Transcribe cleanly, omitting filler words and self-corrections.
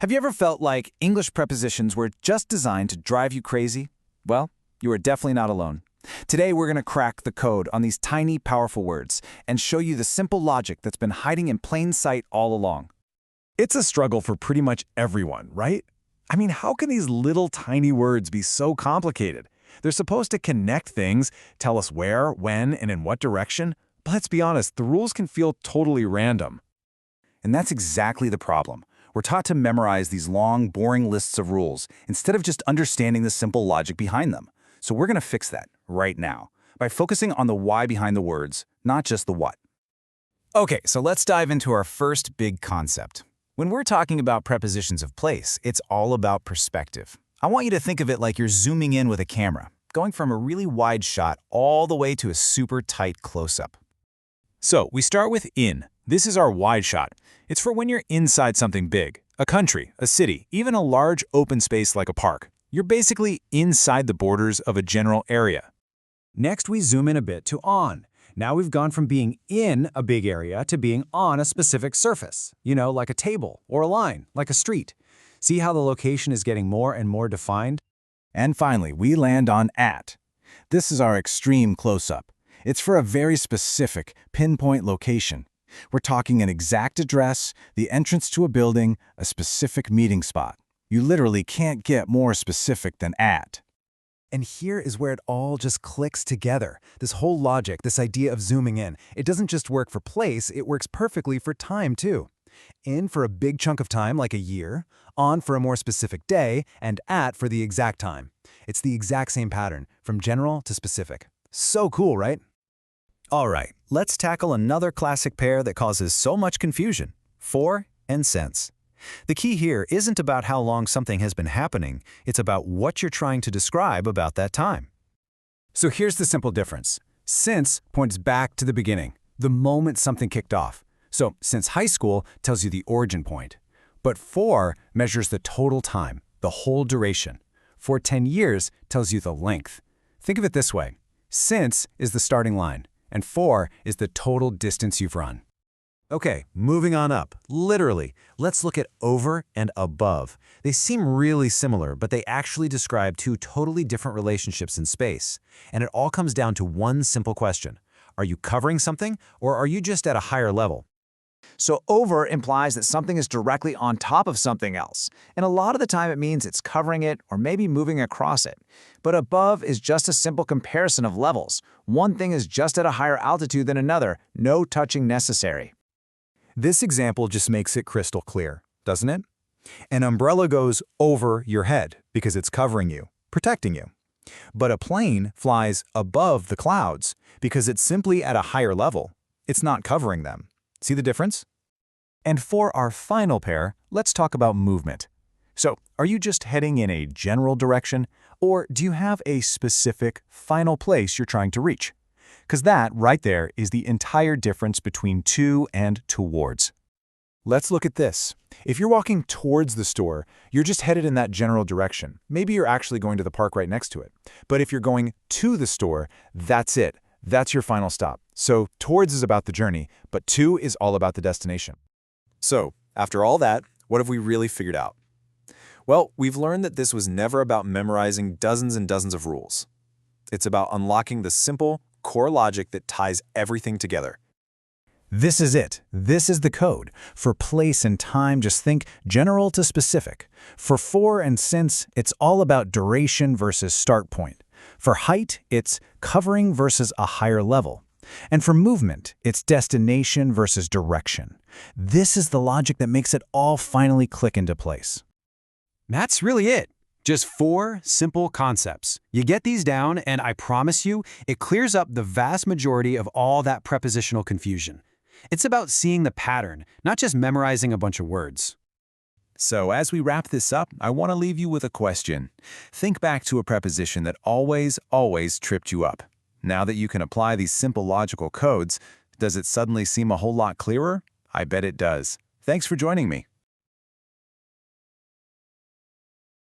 Have you ever felt like English prepositions were just designed to drive you crazy? Well, you are definitely not alone. Today, we're going to crack the code on these tiny, powerful words and show you the simple logic that's been hiding in plain sight all along. It's a struggle for pretty much everyone, right? I mean, how can these little tiny words be so complicated? They're supposed to connect things, tell us where, when, and in what direction. But let's be honest, the rules can feel totally random. And that's exactly the problem. We're taught to memorize these long, boring lists of rules instead of just understanding the simple logic behind them. So we're going to fix that right now by focusing on the why behind the words, not just the what. Okay, so let's dive into our first big concept. When we're talking about prepositions of place, it's all about perspective. I want you to think of it like you're zooming in with a camera, going from a really wide shot all the way to a super tight close-up. So we start with in. This is our wide shot. It's for when you're inside something big, a country, a city, even a large open space like a park. You're basically inside the borders of a general area. Next, we zoom in a bit to on. Now we've gone from being in a big area to being on a specific surface, like a table or a line, like a street. See how the location is getting more and more defined? And finally, we land on at. This is our extreme close-up. It's for a very specific, pinpoint location. We're talking an exact address, the entrance to a building, a specific meeting spot. You literally can't get more specific than at. And here is where it all just clicks together. This whole logic, this idea of zooming in, it doesn't just work for place, it works perfectly for time too. In for a big chunk of time like a year, on for a more specific day, and at for the exact time. It's the exact same pattern, from general to specific. So cool, right? All right, let's tackle another classic pair that causes so much confusion: for and since. The key here isn't about how long something has been happening, it's about what you're trying to describe about that time. So here's the simple difference. Since points back to the beginning, the moment something kicked off. So since high school tells you the origin point. But for measures the total time, the whole duration. For 10 years tells you the length. Think of it this way. Since is the starting line, and for is the total distance you've run. Okay, moving on up. Literally, let's look at over and above. They seem really similar, but they actually describe two totally different relationships in space. And it all comes down to one simple question. Are you covering something, or are you just at a higher level? So over implies that something is directly on top of something else, and a lot of the time it means it's covering it or maybe moving across it. But above is just a simple comparison of levels. One thing is just at a higher altitude than another, no touching necessary. This example just makes it crystal clear, doesn't it? An umbrella goes over your head because it's covering you, protecting you. But a plane flies above the clouds because it's simply at a higher level. It's not covering them. See the difference? And for our final pair, let's talk about movement. So, are you just heading in a general direction, or do you have a specific final place you're trying to reach? Because that, right there, is the entire difference between to and towards. Let's look at this. If you're walking towards the store, you're just headed in that general direction. Maybe you're actually going to the park right next to it. But if you're going to the store, that's it. That's your final stop. So towards is about the journey, but to is all about the destination. So, after all that, what have we really figured out? Well, we've learned that this was never about memorizing dozens and dozens of rules. It's about unlocking the simple, core logic that ties everything together. This is it. This is the code. For place and time, just think general to specific. For and since, it's all about duration versus start point. For height, it's covering versus a higher level. And for movement, it's destination versus direction. This is the logic that makes it all finally click into place. That's really it. Just 4 simple concepts. You get these down, and I promise you, it clears up the vast majority of all that prepositional confusion. It's about seeing the pattern, not just memorizing a bunch of words. So as we wrap this up, I want to leave you with a question. Think back to a preposition that always tripped you up. Now that you can apply these simple logical codes, does it suddenly seem a whole lot clearer? I bet it does. Thanks for joining me.